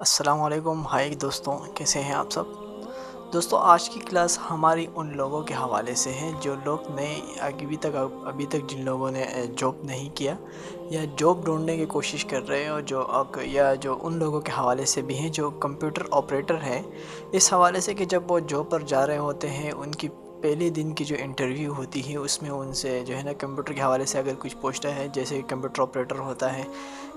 अस्सलाम वालेकुम। हाय दोस्तों, कैसे हैं आप सब। दोस्तों, आज की क्लास हमारी उन लोगों के हवाले से है जो लोग नए अभी तक जिन लोगों ने जॉब नहीं किया या जॉब ढूंढने की कोशिश कर रहे हैं, और या जो उन लोगों के हवाले से भी हैं जो कंप्यूटर ऑपरेटर हैं। इस हवाले से कि जब वो जॉब पर जा रहे होते हैं, उनकी पहले दिन की जो इंटरव्यू होती है उसमें उनसे जो है ना कंप्यूटर के हवाले से अगर कुछ पूछता है, जैसे कंप्यूटर ऑपरेटर होता है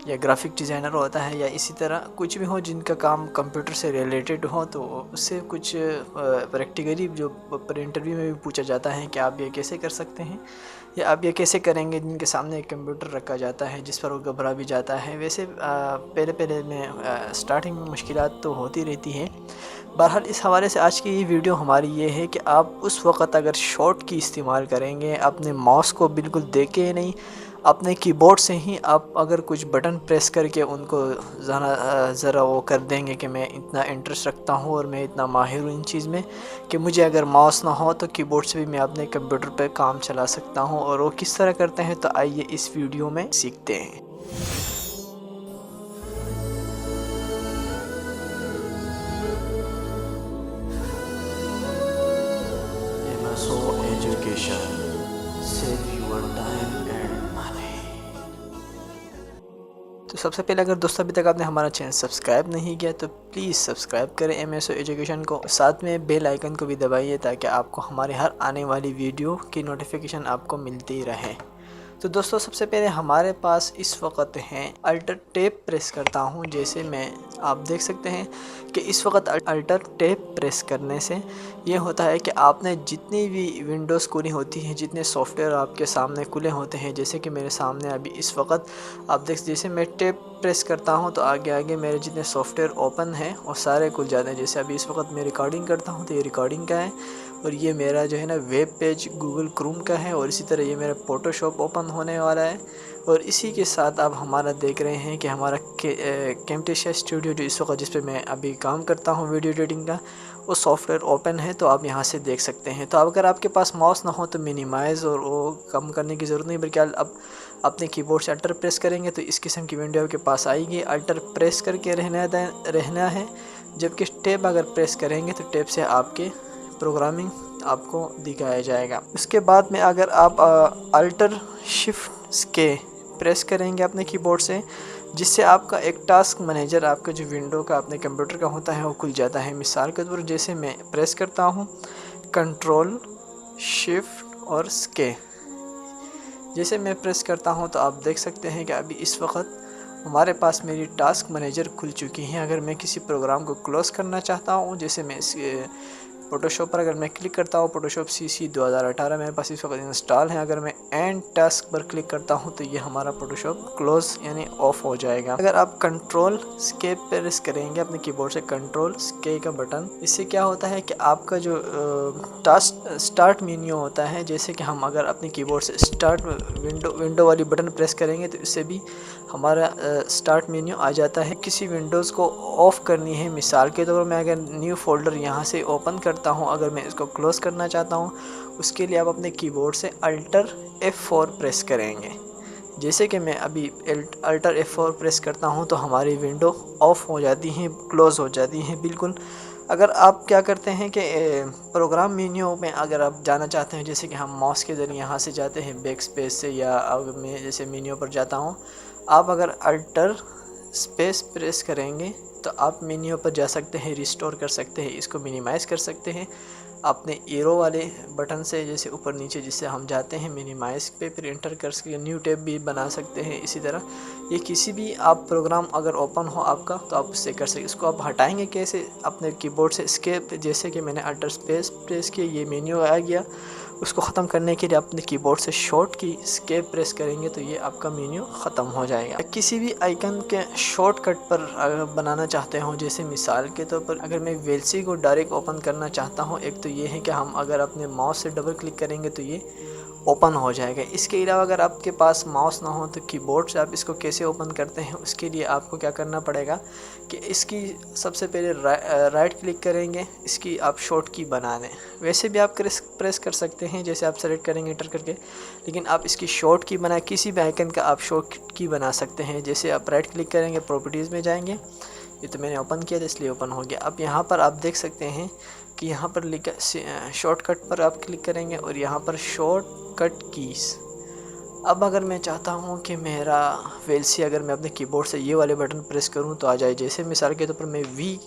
या ग्राफिक डिज़ाइनर होता है या इसी तरह कुछ भी हो जिनका काम कंप्यूटर से रिलेटेड हो, तो उससे कुछ प्रैक्टिकली जो पर इंटरव्यू में भी पूछा जाता है कि आप ये कैसे कर सकते हैं या आप ये कैसे करेंगे। जिनके सामने एक कंप्यूटर रखा जाता है जिस पर वो घबरा भी जाता है। वैसे पहले पहले में स्टार्टिंग में मुश्किलात तो होती रहती हैं। बहरहाल इस हवाले से आज की ये वीडियो हमारी ये है कि आप उस वक़्त अगर शॉर्ट की इस्तेमाल करेंगे, अपने माउस को बिल्कुल देके नहीं, अपने कीबोर्ड से ही आप अगर कुछ बटन प्रेस करके उनको ज़रा वो कर देंगे कि मैं इतना इंटरेस्ट रखता हूँ और मैं इतना माहिर हूँ इन चीज़ में कि मुझे अगर माउस ना हो तो कीबोर्ड से भी मैं अपने कंप्यूटर पर काम चला सकता हूँ। और वो किस तरह करते हैं, तो आइए इस वीडियो में सीखते हैं। MSO Education, save your time and money। तो सबसे पहले अगर दोस्तों अभी तक आपने हमारा चैनल सब्सक्राइब नहीं किया तो प्लीज़ सब्सक्राइब करें MSO एजुकेशन को, साथ में बेल आइकन को भी दबाइए ताकि आपको हमारी हर आने वाली वीडियो की नोटिफिकेशन आपको मिलती रहे। तो दोस्तों, सबसे पहले हमारे पास इस वक्त हैं अल्टर टैब प्रेस करता हूं। जैसे मैं आप देख सकते हैं कि इस वक्त अल्टर टैब प्रेस करने से ये होता है कि आपने जितनी भी विंडोज़ खुली होती हैं, जितने सॉफ्टवेयर आपके सामने खुले होते हैं, जैसे कि मेरे सामने अभी इस वक्त आप जैसे मैं टैब प्रेस करता हूं तो आगे आगे मेरे जितने सॉफ्टवेयर ओपन हैं और सारे खुल जाते हैं। जैसे अभी इस वक्त मैं रिकॉर्डिंग करता हूं तो ये रिकॉर्डिंग का है, और ये मेरा जो है ना वेब पेज गूगल क्रोम का है, और इसी तरह ये मेरा फ़ोटोशॉप ओपन होने वाला है। और इसी के साथ आप हमारा देख रहे हैं कि हमारा कैमटेशिया स्टूडियो जो इस वक्त जिस पे मैं अभी काम करता हूँ वीडियो एडिटिंग का, वो सॉफ्टवेयर ओपन है, तो आप यहाँ से देख सकते हैं। तो अगर आपके पास माउस ना हो तो मिनिमाइज़ और वो कम करने की ज़रूरत नहीं, बल्कि अब अपने कीबोर्ड से अल्टर प्रेस करेंगे तो इस किस्म की विंडो आपके पास आएगी। अल्टर प्रेस करके रहना है, जबकि टैब अगर प्रेस करेंगे तो टैब से आपके प्रोग्रामिंग आपको दिखाया जाएगा। उसके बाद में अगर आप अल्टर शिफ्ट के प्रेस करेंगे अपने कीबोर्ड से, जिससे आपका एक टास्क मैनेजर आपका जो विंडो का अपने कंप्यूटर का होता है वो खुल जाता है। मिसाल के तौर पर जैसे मैं प्रेस करता हूँ कंट्रोल शिफ्ट और के, जैसे मैं प्रेस करता हूं तो आप देख सकते हैं कि अभी इस वक्त हमारे पास मेरी टास्क मैनेजर खुल चुकी है। अगर मैं किसी प्रोग्राम को क्लोज़ करना चाहता हूं, जैसे मैं फ़ोटोशॉप पर अगर मैं क्लिक करता हूं, फ़ोटोशॉप CC 2018 मेरे पास इस वक्त इंस्टॉल है। अगर मैं एंड टास्क पर क्लिक करता हूं तो ये हमारा फ़ोटोशॉप क्लोज़ यानी ऑफ हो जाएगा। अगर आप कंट्रोल स्के प्रेस करेंगे अपने कीबोर्ड से, कंट्रोल स्के का बटन, इससे क्या होता है कि आपका जो टास्क स्टार्ट मेन्यू होता है, जैसे कि हम अगर अपने कीबोर्ड से स्टार्ट विंडो वाली बटन प्रेस करेंगे तो इससे भी हमारा स्टार्ट मेन्यू आ जाता है। किसी विंडोज़ को ऑफ़ करनी है, मिसाल के तौर पर मैं अगर न्यू फोल्डर यहाँ से ओपन करता हूँ, अगर मैं इसको क्लोज़ करना चाहता हूँ, उसके लिए आप अपने कीबोर्ड से अल्टर F4 प्रेस करेंगे। जैसे कि मैं अभी अल्टर F4 प्रेस करता हूँ तो हमारी विंडो ऑफ़ हो जाती हैं, क्लोज़ हो जाती हैं बिल्कुल। अगर आप क्या करते हैं कि प्रोग्राम मेन्यू में अगर आप जाना चाहते हैं, जैसे कि हम माउस के ज़रिए यहाँ से जाते हैं बैक स्पेस से, या अगर मैं जैसे मेन्यू पर जाता हूँ, आप अगर अल्टर स्पेस प्रेस करेंगे तो आप मेन्यू पर जा सकते हैं, रिस्टोर कर सकते हैं, इसको मिनिमाइज़ कर सकते हैं अपने एरो वाले बटन से, जैसे ऊपर नीचे जिससे हम जाते हैं मिनिमाइज़ पे, फिर इंटर कर सकते, न्यू टैब भी बना सकते हैं। इसी तरह ये किसी भी आप प्रोग्राम अगर ओपन हो आपका तो आप उससे कर सकते। इसको आप हटाएंगे कैसे, अपने कीबोर्ड से एस्केप, जैसे कि मैंने अल्टर स्पेस प्रेस किया, ये मेन्यू आ गया। उसको ख़त्म करने के लिए अपने कीबोर्ड से शॉर्ट की एस्केप प्रेस करेंगे तो ये आपका मेन्यू ख़त्म हो जाएगा। किसी भी आइकन के शॉर्टकट पर अगर बनाना चाहते हो, जैसे मिसाल के तौर पर अगर मैं वेलसी को डायरेक्ट ओपन करना चाहता हूँ, एक तो ये है कि हम अगर अपने माउस से डबल क्लिक करेंगे तो ये ओपन हो जाएगा। इसके अलावा अगर आपके पास माउस ना हो तो कीबोर्ड से आप इसको कैसे ओपन करते हैं, उसके लिए आपको क्या करना पड़ेगा कि इसकी सबसे पहले राइट क्लिक करेंगे, इसकी आप शॉर्ट की बना दें। वैसे भी आप प्रेस कर सकते हैं, जैसे आप सेलेक्ट करेंगे इंटर करके, लेकिन आप इसकी शॉर्ट की बना, किसी भी आइकन का आप शॉर्ट की बना सकते हैं। जैसे आप राइट क्लिक करेंगे, प्रॉपर्टीज़ में जाएंगे, ये तो मैंने ओपन किया था इसलिए ओपन हो गया। अब यहाँ पर आप देख सकते हैं कि यहाँ पर लिखा शॉर्टकट पर आप क्लिक करेंगे और यहाँ पर शॉर्टकट कीज़। अब अगर मैं चाहता हूँ कि मेरा वेलसी अगर मैं अपने कीबोर्ड से ये वाले बटन प्रेस करूँ तो आ जाए, जैसे मिसाल के तौर पर मैं वी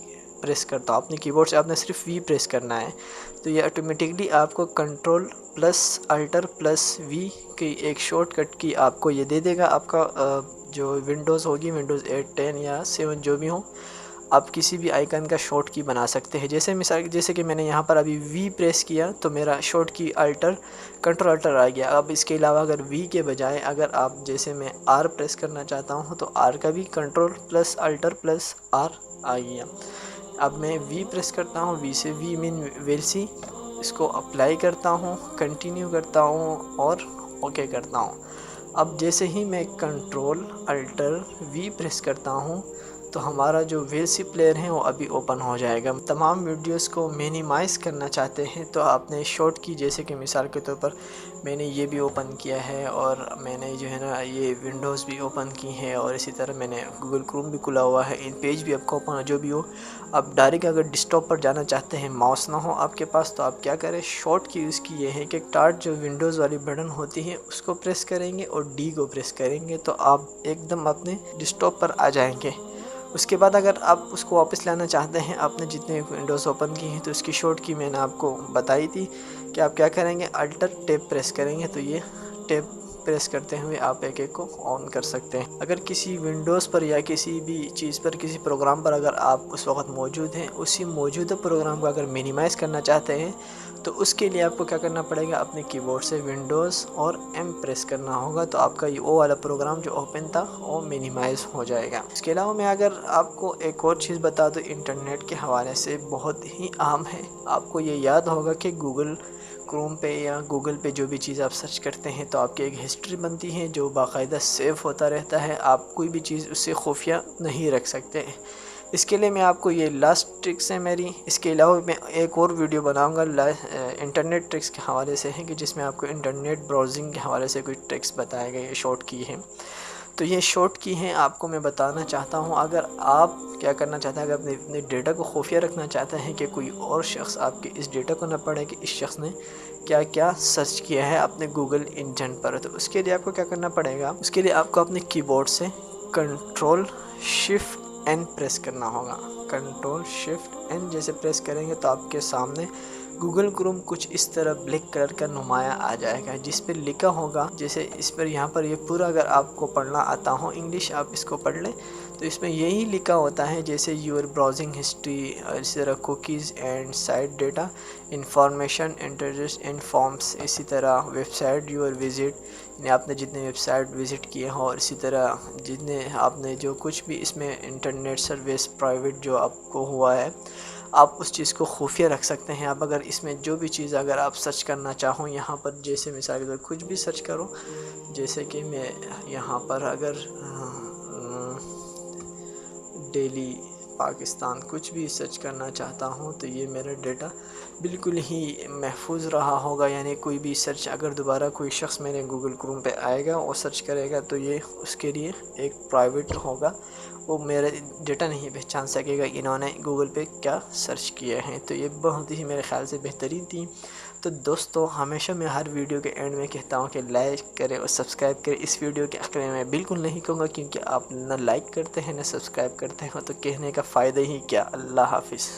प्रेस करता हूँ अपने कीबोर्ड से, आपने सिर्फ वी प्रेस करना है तो ये ऑटोमेटिकली आपको control plus alter plus V key एक शॉर्टकट की आपको ये दे देगा। आपका जो विंडोज़ होगी, विंडोज़ 8, 10 या 7 जो भी हो, आप किसी भी आइकन का शॉर्ट की बना सकते हैं। जैसे कि मैंने यहाँ पर अभी वी प्रेस किया तो मेरा शॉर्ट की कंट्रोल अल्टर आ गया। अब इसके अलावा अगर वी के बजाय अगर आप जैसे मैं आर प्रेस करना चाहता हूँ तो आर का भी control plus alter plus r आ गया। अब मैं वी प्रेस करता हूँ, वी से वी मीन वेलसी, इसको अप्लाई करता हूँ, कंटिन्यू करता हूँ और ओके करता हूँ। अब जैसे ही मैं कंट्रोल अल्टर वी प्रेस करता हूँ तो हमारा जो वेलसी प्लेयर है वो अभी ओपन हो जाएगा। तमाम वीडियोस को मिनिमाइज़ करना चाहते हैं तो आपने शॉर्ट की, जैसे कि मिसाल के तौर पर मैंने ये भी ओपन किया है और मैंने जो है ना ये विंडोज़ भी ओपन की है और इसी तरह मैंने गूगल क्रोम भी खुला हुआ है, इन पेज भी आपका ओपन जो भी हो। आप डायरेक्ट अगर डेस्कटॉप पर जाना चाहते हैं, माउस ना हो आपके पास, तो आप क्या करें, शॉर्ट की उसकी ये है कि स्टार्ट जो विंडोज़ वाली बटन होती है उसको प्रेस करेंगे और डी को प्रेस करेंगे तो आप एकदम अपने डेस्कटॉप पर आ जाएंगे। उसके बाद अगर आप उसको वापस लाना चाहते हैं, आपने जितने विंडोज़ ओपन की हैं तो इसकी शॉर्ट की मैंने आपको बताई थी कि आप क्या करेंगे, अल्टर टैब प्रेस करेंगे तो ये टैब प्रेस करते हुए आप एक एक को ऑन कर सकते हैं। अगर किसी विंडोज़ पर या किसी भी चीज़ पर, किसी प्रोग्राम पर अगर आप उस वक्त मौजूद हैं, उसी मौजूदा प्रोग्राम को अगर मिनिमाइज़ करना चाहते हैं तो उसके लिए आपको क्या करना पड़ेगा, अपने कीबोर्ड से विंडोज़ और एम प्रेस करना होगा तो आपका ये वो वाला प्रोग्राम जो ओपन था वो मिनिमाइज़ हो जाएगा। इसके अलावा मैं अगर आपको एक और चीज़ बता दूँ, इंटरनेट के हवाले से बहुत ही आम है, आपको ये याद होगा कि गूगल क्रोम पे या गूगल पे जो भी चीज़ आप सर्च करते हैं तो आपकी एक हिस्ट्री बनती है जो बाकायदा सेव होता रहता है, आप कोई भी चीज़ उससे खुफिया नहीं रख सकते हैं। इसके लिए मैं आपको ये लास्ट ट्रिक्स है मेरी। इसके अलावा मैं एक और वीडियो बनाऊंगा इंटरनेट ट्रिक्स के हवाले से है कि जिसमें आपको इंटरनेट ब्राउजिंग के हवाले से कुछ ट्रिक्स बताए गए, ये शॉर्ट की है। तो ये शॉर्ट की हैं आपको मैं बताना चाहता हूँ। अगर आप क्या करना चाहते हैं, अगर अपने डेटा को खुफिया रखना चाहते हैं कि कोई और शख्स आपके इस डेटा को न पढ़े कि इस शख्स ने क्या क्या सर्च किया है अपने गूगल इंजन पर, तो उसके लिए आपको क्या करना पड़ेगा, उसके लिए आपको अपने कीबोर्ड से कंट्रोल शिफ्ट एन प्रेस करना होगा। कंट्रोल शिफ्ट एन जैसे प्रेस करेंगे तो आपके सामने गूगल क्रोम कुछ इस तरह ब्लैक कलर का नुमाया आ जाएगा जिस पर लिखा होगा, जैसे इस पर यहाँ पर ये पूरा अगर आपको पढ़ना आता हो इंग्लिश आप इसको पढ़ लें तो इसमें यही लिखा होता है, जैसे यूर ब्राउजिंग हिस्ट्री, इसी तरह cookies and site data information interest in forms, इसी तरह वेबसाइट यूर विज़िट, यानी आपने जितने वेबसाइट विज़िट किए हों, और इसी तरह जितने आपने जो कुछ भी इसमें इंटरनेट सर्विस प्राइवेट जो आपको हुआ है आप उस चीज़ को खुफिया रख सकते हैं। आप अगर इसमें जो भी चीज़ अगर आप सर्च करना चाहो, यहाँ पर जैसे मिसाल के तौर कुछ भी सर्च करो, जैसे कि मैं यहाँ पर अगर डेली पाकिस्तान कुछ भी सर्च करना चाहता हूँ तो ये मेरा डेटा बिल्कुल ही महफूज रहा होगा, यानी कोई भी सर्च अगर दोबारा कोई शख्स मेरे गूगल क्रोम पे आएगा और सर्च करेगा तो ये उसके लिए एक प्राइवेट होगा, वो मेरा डेटा नहीं पहचान सकेगा इन्होंने गूगल पे क्या सर्च किया है। तो ये बहुत ही मेरे ख्याल से बेहतरीन थी। तो दोस्तों हमेशा मैं हर वीडियो के एंड में कहता हूँ कि लाइक करें और सब्सक्राइब करें। इस वीडियो के आखिर में मैं बिल्कुल नहीं कहूँगा क्योंकि आप ना लाइक करते हैं ना सब्सक्राइब करते हैं तो कहने का फ़ायदा ही क्या। अल्लाह हाफिज़।